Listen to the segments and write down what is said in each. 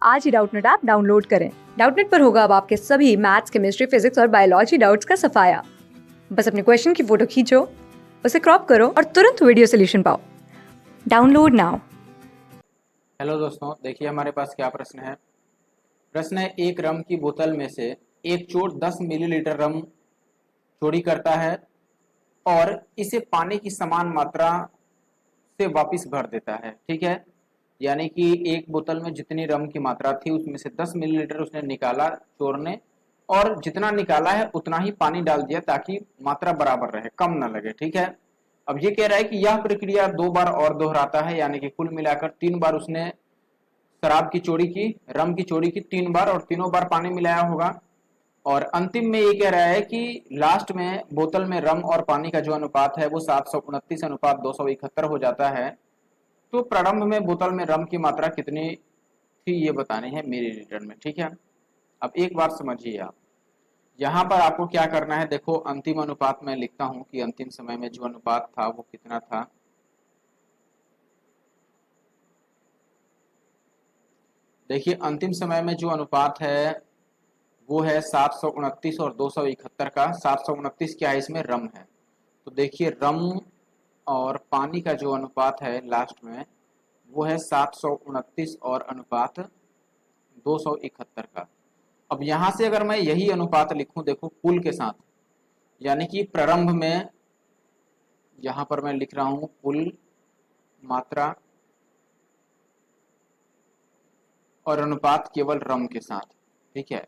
आज ही Doubtnut app download करें। Doubtnut पर होगा अब आपके सभी मैथ्स, केमिस्ट्री, फिजिक्स और बायोलॉजी डाउट्स का सफाया। बस अपने क्वेश्चन की फोटो खींचो, उसे क्रॉप करो और तुरंत वीडियो सोल्यूशन पाओ। Download now. हेलो दोस्तों, देखिए हमारे पास क्या प्रश्न है। प्रश्न है, एक रम की बोतल में से एक चोर 10 मिलीलीटर रम चोरी करता है और इसे पानी की समान मात्रा से वापस भर देता है। ठीक है, यानी कि एक बोतल में जितनी रम की मात्रा थी उसमें से 10 मिलीलीटर उसने निकाला चोर ने, और जितना निकाला है उतना ही पानी डाल दिया ताकि मात्रा बराबर रहे, कम ना लगे। ठीक है, अब ये कह रहा है कि यह प्रक्रिया 2 बार और दोहराता है, यानी कि कुल मिलाकर 3 बार उसने शराब की चोरी की, रम की चोरी की 3 बार, और तीनों बार पानी मिलाया होगा। और अंतिम में ये कह रहा है कि लास्ट में बोतल में रम और पानी का जो अनुपात है वो 729 अनुपात 271 हो जाता है। तो प्रारंभ में बोतल में रम की मात्रा कितनी थी ये बतानी है मिलीलीटर में। ठीक है, अब एक बार समझिए आप, यहाँ पर आपको क्या करना है। देखो, अंतिम अनुपात मैं लिखता हूँ कि अंतिम समय में जो अनुपात था वो कितना था। देखिए, अंतिम समय में जो अनुपात है वो है 729 और 271 का। 729 क्या है, इसमें रम है। तो देखिए, रम और पानी का जो अनुपात है लास्ट में वो है 729 और अनुपात 271 का। अब यहां से अगर मैं यही अनुपात लिखूं, देखो कुल के साथ, यानी कि प्रारंभ में यहां पर मैं लिख रहा हूं कुल मात्रा और अनुपात केवल रम के साथ। ठीक है,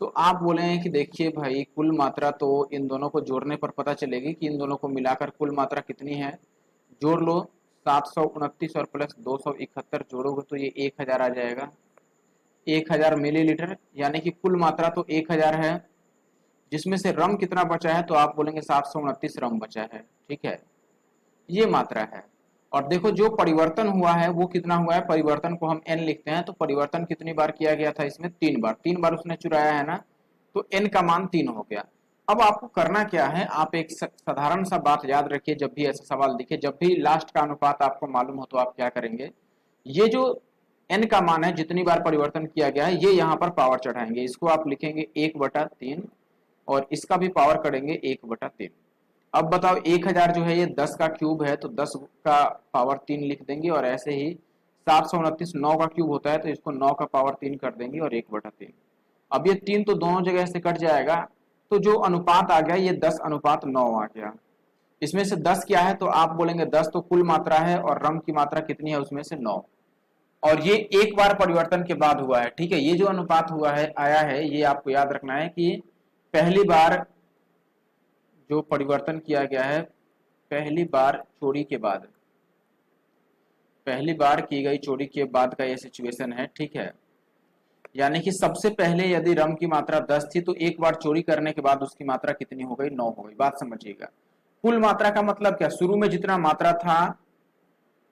तो आप बोले कि देखिए भाई, कुल मात्रा तो इन दोनों को जोड़ने पर पता चलेगी कि इन दोनों को मिलाकर कुल मात्रा कितनी है। जोड़ लो, 729 और प्लस 271 जोड़ोगे तो ये 1000 आ जाएगा। 1000 मिलीलीटर, यानी कि कुल मात्रा तो 1000 है, जिसमें से रम कितना बचा है तो आप बोलेंगे 729 रम बचा है। ठीक है, ये मात्रा है। और देखो, जो परिवर्तन हुआ है वो कितना हुआ है, परिवर्तन को हम n लिखते हैं, तो परिवर्तन कितनी बार किया गया था इसमें, 3 बार। 3 बार उसने चुराया है ना, तो n का मान 3 हो गया। अब आपको करना क्या है, आप एक साधारण सा बात याद रखिए, जब भी ऐसा सवाल दिखे, जब भी लास्ट का अनुपात आपको मालूम हो तो आप क्या करेंगे, ये जो n का मान है जितनी बार परिवर्तन किया गया है ये यहाँ पर पावर चढ़ाएंगे, इसको आप लिखेंगे 1/3 और इसका भी पावर करेंगे 1/3। अब बताओ, 1000 जो है ये 10 का क्यूब है, तो 10 का पावर 3 लिख देंगे, और ऐसे ही 729 9 का क्यूब होता है तो इसको 9 का पावर 3 कर देंगे और 1/3। अब ये 3 तो दोनों जगह से कट जाएगा, तो जो अनुपात आ गया ये 10:9 आ गया। इसमें से 10 क्या है, तो आप बोलेंगे 10 तो कुल मात्रा है और रम की मात्रा कितनी है उसमें से 9, और ये एक बार परिवर्तन के बाद हुआ है। ठीक है, ये जो अनुपात हुआ है आया है, ये आपको याद रखना है कि पहली बार जो परिवर्तन किया गया है, पहली बार चोरी के बाद, पहली बार की गई चोरी के बाद का ये सिचुएशन है। ठीक है, यानी कि सबसे पहले यदि रम की मात्रा 10 थी तो एक बार चोरी करने के बाद उसकी मात्रा कितनी हो गई, 9 हो गई। बात समझिएगा, कुल मात्रा का मतलब क्या, शुरू में जितना मात्रा था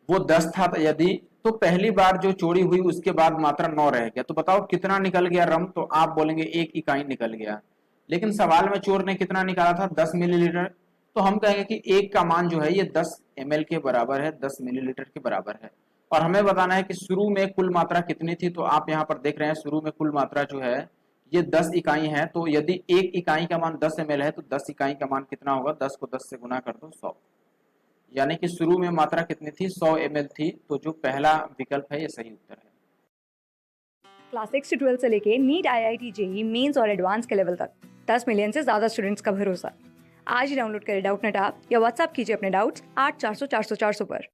वो 10 था यदि, तो पहली बार जो चोरी हुई उसके बाद मात्रा 9 रह गया, तो बताओ कितना निकल गया रम, तो आप बोलेंगे 1 इकाई निकल गया। लेकिन सवाल में चोर ने कितना निकाला था, 10 मिलीलीटर, तो हम कहेंगे कि एक का मान जो है ये 10 ml के बराबर है, 10 मिलीलीटर के बराबर है। और हमें बताना है कि शुरू में कुल मात्रा कितनी थी, तो आप यहाँ पर देख रहे हैं शुरू में कुल मात्रा जो है ये 10 इकाई है, तो यदि एक इकाई का मान 10 ml है तो 10 इकाई का मान कितना होगा, 10 को 10 से गुना कर दो 100, यानी कि शुरू में मात्रा कितनी थी, 100 ml थी। तो जो पहला विकल्प है ये सही उत्तर है। क्लास 6 से 12 से लेके नीट, IIT, JEE मेंस और एडवांस के लेवल तक 10 मिलियन से ज्यादा स्टूडेंट्स का भरोसा। आज ही डाउनलोड करें डाउटनेट ऐप या व्हाट्सएप कीजिए अपने डाउट्स 8400 400 400 पर।